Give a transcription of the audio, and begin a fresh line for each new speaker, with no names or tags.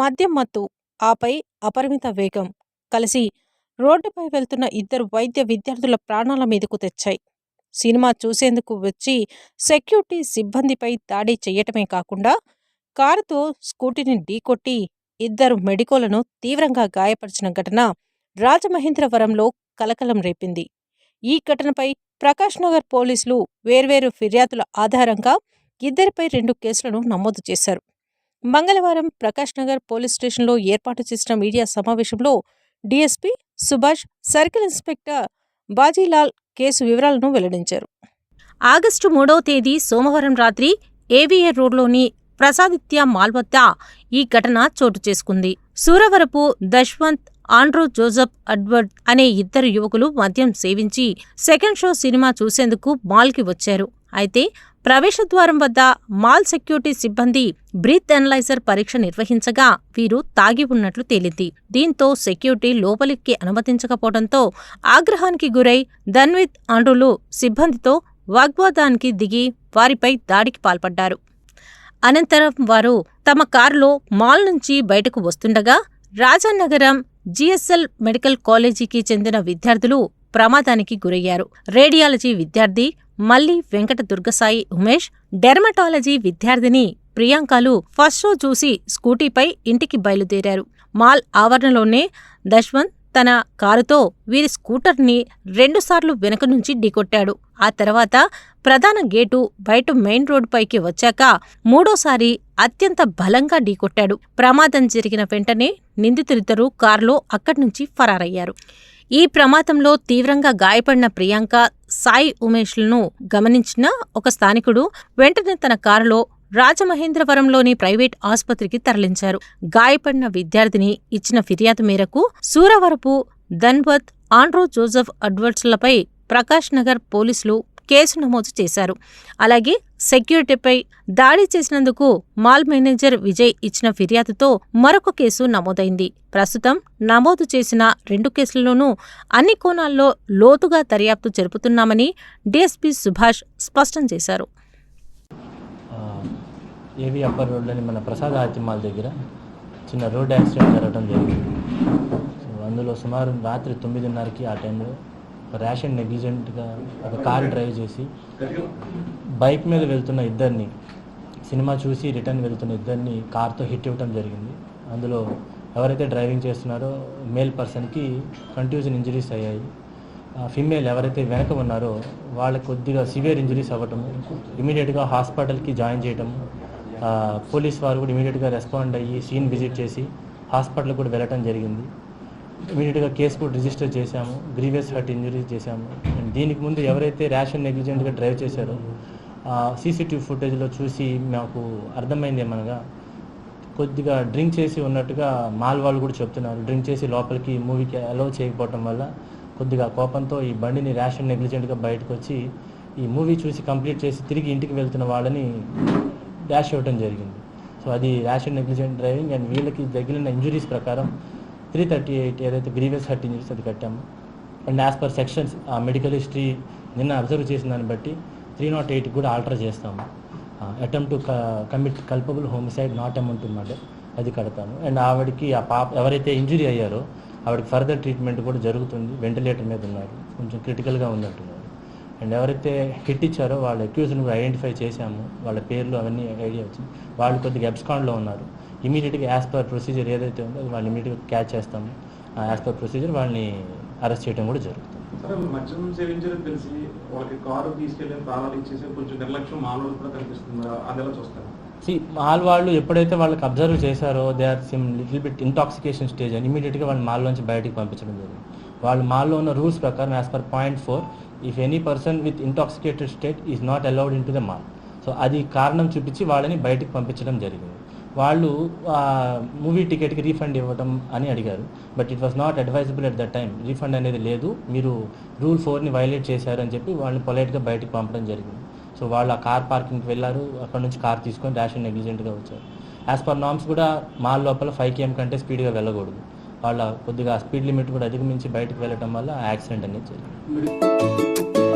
మద్యం మత్తు, ఆపై అపరిమిత వేగం కలిసి రోడ్డుపై వెళ్తున్న ఇద్దరు వైద్య విద్యార్థుల ప్రాణాల మీదకు తెచ్చాయి. సినిమా చూసేందుకు వచ్చి సెక్యూరిటీ సిబ్బందిపై దాడి చెయ్యటమే కాకుండా కారుతో స్కూటీని ఢీకొట్టి ఇద్దరు మెడికోలను తీవ్రంగా గాయపరిచిన ఘటన రాజమహేంద్రవరంలో కలకలం రేపింది. ఈ ఘటనపై ప్రకాష్ నగర్ పోలీసులు వేర్వేరు ఫిర్యాదుల ఆధారంగా ఇద్దరిపై 2 కేసులను నమోదు చేశారు. మంగళవారం ప్రకాష్ నగర్ పోలీస్ స్టేషన్లో ఏర్పాటు చేసిన మీడియా సమావేశంలో DSP Subhash, circle inspector Bajilal case వివరాలను వెల్లడించారు. ఆగస్టు 3వ తేదీ సోమవారం రాత్రి ఏవిఆర్ రోడ్లోని ప్రసాదిత్య మాల్ వద్ద ఈ ఘటన చోటు చేసుకుంది. సూరవరపు దశ్వంత్, ఆండ్రూ జోసెఫ్ అడ్వర్డ్ అనే ఇద్దరు యువకులు మద్యం సేవించి సెకండ్ షో సినిమా చూసేందుకు మాల్కి వచ్చారు. అయితే ప్రవేశద్వారం వద్ద మాల్ సెక్యూరిటీ సిబ్బంది బ్రీత్ ఎనలైజర్ పరీక్ష నిర్వహించగా వీరు తాగి ఉన్నట్లు తేలింది. దీంతో సెక్యూరిటీ లోపలికి అనుమతించకపోవడంతో ఆగ్రహానికి గురై ధన్విత్, ఆండ్రూలు సిబ్బందితో వాగ్వాదానికి దిగి వారిపై దాడికి పాల్పడ్డారు. అనంతరం వారు తమ కారులో మాల్ నుంచి బయటకు వస్తుండగా రాజానగరం జిఎస్ఎల్ మెడికల్ కాలేజీకి చెందిన విద్యార్థులు ప్రమాదానికి గురయ్యారు. రేడియాలజీ విద్యార్థి మల్లి వెంకట దుర్గసాయి ఉమేష్, డెర్మటాలజీ విద్యార్థిని ప్రియాంకలు ఫస్ట్ షో చూసి స్కూటీపై ఇంటికి బయలుదేరారు. మాల్ ఆవరణలోనే దశ్వంత్ తన కారుతో వీరి స్కూటర్ని 2 సార్లు వెనక నుంచి ఢీకొట్టాడు. ఆ తర్వాత ప్రధాన గేటు బయట మెయిన్ రోడ్డుపైకి వచ్చాక 3వసారి అత్యంత బలంగా ఢీకొట్టాడు. ప్రమాదం జరిగిన వెంటనే నిందితులిద్దరూ కారులో అక్కడ్నుంచి ఫరారయ్యారు. ఈ ప్రమాదంలో తీవ్రంగా గాయపడిన ప్రియాంక, సాయి ఉమేష్లను గమనించిన ఒక స్థానికుడు వెంటనే తన కారులో రాజమహేంద్రవరంలోని ప్రైవేట్ ఆసుపత్రికి తరలించారు. గాయపడిన విద్యార్థిని ఇచ్చిన ఫిర్యాదు మేరకు సూరవరపు ధన్వత్, ఆండ్రూ జోసెఫ్ అడ్వర్డ్స్లపై ప్రకాష్ నగర్ పోలీసులు కేసు నమోదు చేశారు. అలాగే సెక్యూరిటీపై దాడి చేసినందుకు మాల్ మేనేజర్ విజయ్ ఇచ్చిన ఫిర్యాదుతో మరొక కేసు నమోదైంది. ప్రస్తుతం నమోదు చేసిన 2 కేసుల్లోనూ అన్ని కోణాల్లో లోతుగా దర్యాప్తు జరుపుతున్నామని డీఎస్పీ సుభాష్ స్పష్టం చేశారు.
ఏవి అప్పర్ రోడ్లోని మన ప్రసాద్ ఆర్తి మాల్ దగ్గర చిన్న రోడ్ యాక్సిడెంట్ జరగడం జరిగింది. సో అందులో సుమారు రాత్రి 9:30కి ఆ టైంలో ర్యాష్ అండ్ నెగ్లిజెంట్గా ఒక కార్ డ్రైవ్ చేసి బైక్ మీద వెళ్తున్న ఇద్దరిని, సినిమా చూసి రిటర్న్ వెళ్తున్న ఇద్దరిని కార్తో హిట్ ఇవ్వడం జరిగింది. అందులో ఎవరైతే డ్రైవింగ్ చేస్తున్నారో మేల్ పర్సన్కి కంట్యూజన్ ఇంజరీస్ అయ్యాయి. ఫిమేల్ ఎవరైతే వెనక ఉన్నారో వాళ్ళకి కొద్దిగా సివియర్ ఇంజరీస్ అవ్వటము, ఇమీడియట్గా హాస్పిటల్కి జాయిన్ చేయటము, పోలీస్ వారు కూడా ఇమీడియట్గా రెస్పాండ్ అయ్యి సీన్ విజిట్ చేసి హాస్పిటల్కి కూడా వెళ్ళటం జరిగింది. ఇమీడియట్గా కేసు కూడా రిజిస్టర్ చేశాము, గ్రీవియస్ హర్ట్ ఇంజరీస్ చేశాము. అండ్ దీనికి ముందు ఎవరైతే ర్యాష్ అండ్ నెగ్లిజెంట్గా డ్రైవ్ చేశారో సీసీటీవీ ఫుటేజ్లో చూసి మాకు అర్థమైంది ఏమనగా కొద్దిగా డ్రింక్ చేసి ఉన్నట్టుగా మాల్ వాళ్ళు కూడా చెప్తున్నారు. డ్రింక్ చేసి లోపలికి మూవీకి అలౌ చేయకపోవటం వల్ల కొద్దిగా కోపంతో ఈ బండిని ర్యాష్ అండ్ నెగ్లిజెంట్గా బయటకు వచ్చి ఈ మూవీ చూసి కంప్లీట్ చేసి తిరిగి ఇంటికి వెళ్తున్న వాళ్ళని డాష్ ఇవ్వడం జరిగింది. సో అది rash and negligent driving. And వీళ్ళకి తగిలిన ఇంజురీస్ ప్రకారం 338 ఏదైతే గ్రీవియస్ హర్ట్ ఇంజరీస్ అది కట్టాము. అండ్ యాజ్ పర్ సెక్షన్స్ ఆ మెడికల్ హిస్టరీ నిన్న అబ్జర్వ్ చేసిన దాన్ని బట్టి 308 కూడా ఆల్టర్ చేస్తాము. Attempt to commit culpable homicide not amount to murder అది కడతాము. అండ్ ఆవిడకి ఆ పాప ఎవరైతే ఇంజురీ అయ్యారో ఆవిడకి ఫర్దర్ ట్రీట్మెంట్ కూడా జరుగుతుంది. వెంటిలేటర్ మీద ఉన్నారు, కొంచెం క్రిటికల్గా ఉన్నట్టున్నారు. అండ్ ఎవరైతే హిట్ ఇచ్చారో వాళ్ళ అక్యూజ్ని కూడా ఐడెంటిఫై చేశాము, వాళ్ళ పేర్లు అవన్నీ ఐడియా వచ్చింది. వాళ్ళు కొద్దిగా అబ్స్కాండ్లో ఉన్నారు. ఇమీడియట్గా యాజ్ పర్ ప్రొసీజర్ ఏదైతే ఉందో అది వాళ్ళు ఇమీడియట్గా క్యాచ్ చేస్తాము. యాజ్ పర్ ప్రొసీజర్ వాళ్ళని అరెస్ట్ చేయడం కూడా జరుగుతుంది.
మద్యం సేవించారని తెలిసి వాళ్ళకి కారు తీసుకెళ్ళి ప్రాణాలు ఇచ్చేసి కొంచెం నిర్లక్ష్యం మామూలు కూడా కనిపిస్తుంది, అది ఎలా చూస్తారు?
మాల్ వాళ్ళు ఎప్పుడైతే వాళ్ళకి అబ్జర్వ్ చేశారో they are seem little bit intoxication stage అని ఇమీడియట్గా వాళ్ళు మాల్లోంచి బయటికి పంపించడం జరిగింది. వాళ్ళు మాల్లో ఉన్న రూల్స్ ప్రకారం as per point 4 if any person with intoxicated state is not allowed in to the mall. So అది కారణం చూపించి వాళ్ళని బయటికి పంపించడం జరిగింది. వాళ్ళు మూవీ టికెట్కి రీఫండ్ ఇవ్వడం అని అడిగారు. But it was not advisable at that time. Refund అనేది లేదు, మీరు రూల్ 4ని వైలేట్ చేశారు అని చెప్పి వాళ్ళని పొలైట్గా బయటికి పంపడం జరిగింది. సో వాళ్ళు ఆ కార్ పార్కింగ్కి వెళ్ళారు, అక్కడ నుంచి కార్ తీసుకొని ర్యాష్ అండ్ నెగ్లిజెంట్గా వచ్చారు. యాజ్ పర్ నార్మ్స్ కూడా మాల్ లోపల 5 km కంటే స్పీడ్గా వెళ్ళకూడదు. వాళ్ళ కొద్దిగా స్పీడ్ లిమిట్ కూడా అధిగమించి బయటకు వెళ్ళటం వల్ల యాక్సిడెంట్ అనేది జరిగింది.